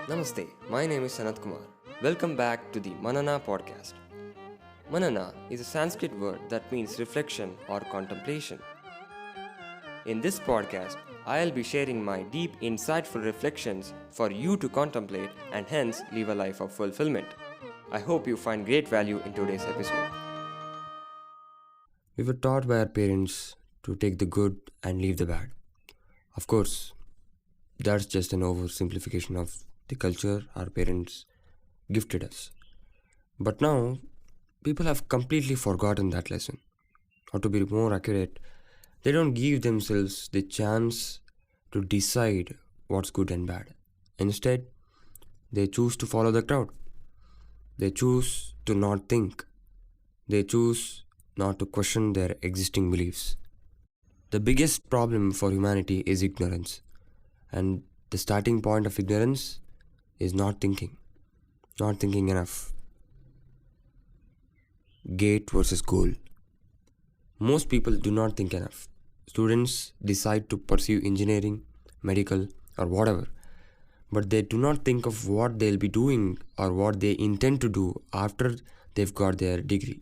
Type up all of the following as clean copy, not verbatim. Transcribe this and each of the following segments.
Namaste, my name is Sanat Kumar. Welcome back to the Manana podcast. Manana is a Sanskrit word that means reflection or contemplation. In this podcast, I'll be sharing my deep, insightful reflections for you to contemplate and hence live a life of fulfillment. I hope you find great value in today's episode. We were taught by our parents to take the good and leave the bad. Of course, that's just an oversimplification of the culture our parents gifted us. But now, people have completely forgotten that lesson. Or to be more accurate, they don't give themselves the chance to decide what's good and bad. Instead, they choose to follow the crowd. They choose to not think. They choose not to question their existing beliefs. The biggest problem for humanity is ignorance. And the starting point of ignorance is not thinking enough. Gate versus goal. Most people do not think enough. Students decide to pursue engineering, medical, or whatever, but they do not think of what they'll be doing or what they intend to do after they've got their degree.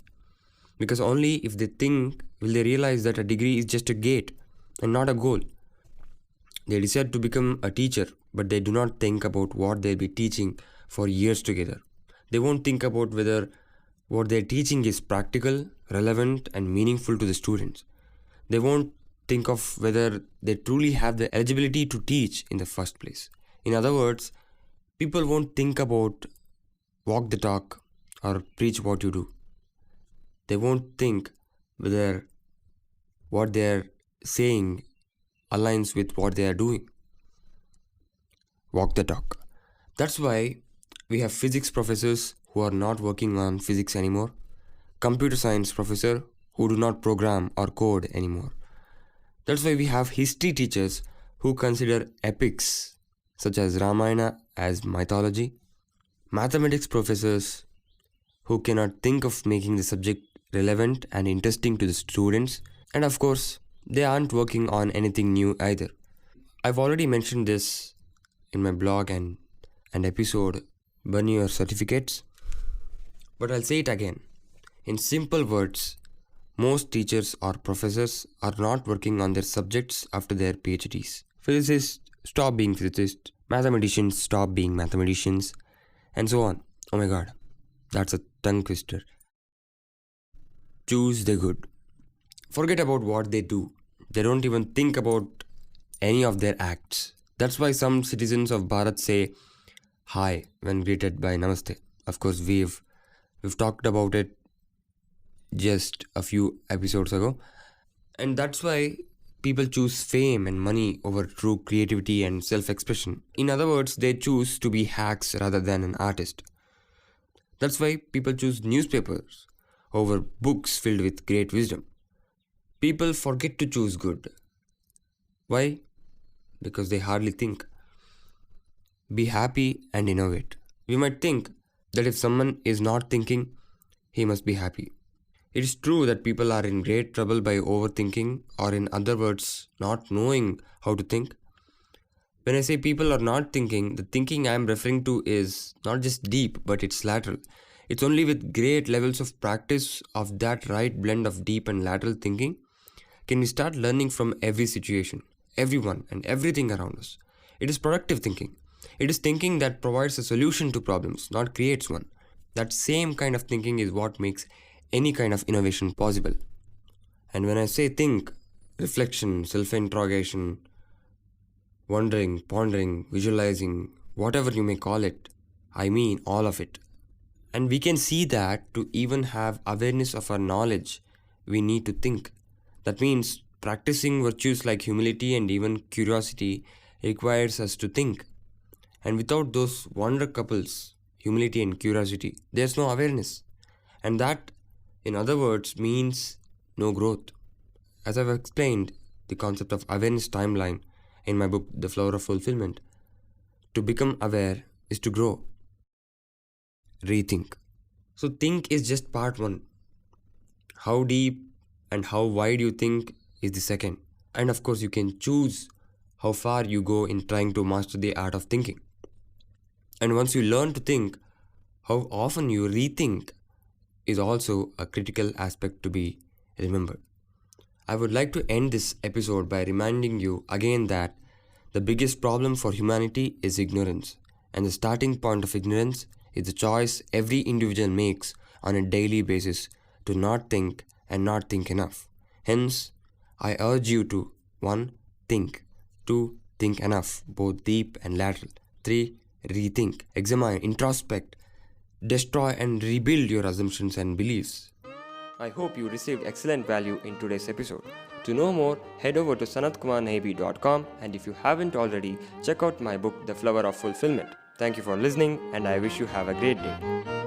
Because only if they think will they realize that a degree is just a gate and not a goal. They decide to become a teacher, but they do not think about what they'll be teaching for years together. They won't think about whether what they're teaching is practical, relevant, and meaningful to the students. They won't think of whether they truly have the eligibility to teach in the first place. In other words, people won't think about walk the talk or preach what you do. They won't think whether what they're saying aligns with what they are doing. Walk the talk. That's why we have physics professors who are not working on physics anymore, computer science professors who do not program or code anymore. That's why we have history teachers who consider epics such as Ramayana as mythology, mathematics professors who cannot think of making the subject relevant and interesting to the students, and of course, they aren't working on anything new either. I've already mentioned this in my blog and episode, Burn Your Certificates, but I'll say it again. In simple words, most teachers or professors are not working on their subjects after their PhDs. Physicists stop being physicists, mathematicians stop being mathematicians, and so on. Oh my god, that's a tongue twister. Choose the good. Forget about what they do. They don't even think about any of their acts. That's why some citizens of Bharat say hi when greeted by namaste. Of course, we've talked about it just a few episodes ago. And that's why people choose fame and money over true creativity and self-expression. In other words, they choose to be hacks rather than an artist. That's why people choose newspapers over books filled with great wisdom. People forget to choose good. Why? Because they hardly think. Be happy and innovate. We might think that if someone is not thinking, he must be happy. It is true that people are in great trouble by overthinking, or in other words, not knowing how to think. When I say people are not thinking, the thinking I am referring to is not just deep, but it's lateral. It's only with great levels of practice of that right blend of deep and lateral thinking can we start learning from every situation, everyone, and everything around us. It is productive thinking. It is thinking that provides a solution to problems, not creates one. That same kind of thinking is what makes any kind of innovation possible. And when I say think, reflection, self-interrogation, wondering, pondering, visualizing, whatever you may call it, I mean all of it. And we can see that to even have awareness of our knowledge, we need to think. That means practicing virtues like humility and even curiosity requires us to think. And without those wonder couples, humility and curiosity, there's no awareness. And that, in other words, means no growth. As I've explained the concept of awareness timeline in my book, The Flower of Fulfillment, to become aware is to grow. Rethink. So think is just part one. How deep and how wide you think is the second. And of course, you can choose how far you go in trying to master the art of thinking. And once you learn to think, how often you rethink is also a critical aspect to be remembered. I would like to end this episode by reminding you again that the biggest problem for humanity is ignorance, and the starting point of ignorance is the choice every individual makes on a daily basis to not think and not think enough. Hence, I urge you to 1. Think, 2. Think enough, both deep and lateral, 3. Rethink, examine, introspect, destroy, and rebuild your assumptions and beliefs. I hope you received excellent value in today's episode. To know more, head over to sanatkumarnabi.com, and if you haven't already, check out my book The Flower of Fulfillment. Thank you for listening, and I wish you have a great day.